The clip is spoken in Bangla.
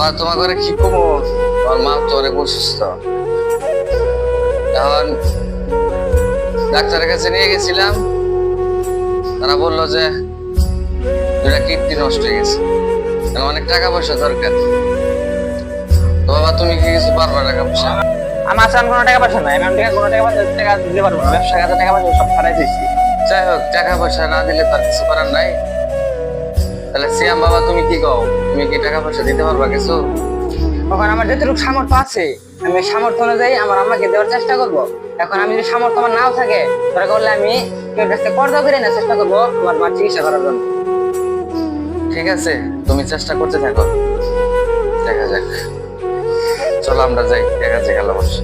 বাবা তোমার ঘরে কি কমো, আমার মা তো অনেক অসুস্থ। এখন ডাক্তারের কাছে নিয়ে গেছিলাম, তারা বললো যে দুটা কিডনি নষ্ট হয়ে গেছে, এখন অনেক টাকা পয়সা দরকার। তো বাবা তুমি কি কিছু পারবা টাকা পয়সা? আমার সামনে কোনো টাকা পয়সা নাই, আমি কোনো টাকা দিতে পারবো না। ব্যবসা কাজে টাকা পয়সা সব ছাড়াই দিচ্ছি। যাই হোক, টাকা পয়সা না দিলে তার কিছু করার নাই। তাহলে সিয়াম বাবা তুমি কি কও, তুমি কি টাকা পয়সা দিতে পারবা কিছু? তখন আমার যতটুকু সামর্থ্য আছে আমি সামর্থ্য অনুযায়ী আমার আম্মাকে দেওয়ার চেষ্টা করব। এখন আমি যদি সামর্থ্য আমার নাও থাকে তাহলে করলে আমি কেউ কাছ থেকে কর্জ করে নেওয়ার চেষ্টা করবো আমার মার চিকিৎসা করার জন্য। ঠিক আছে, তুমি চেষ্টা করতে থাকো, দেখা যাক। চলো আমরা যাই, দেখা যাক আল্লাহ বসে।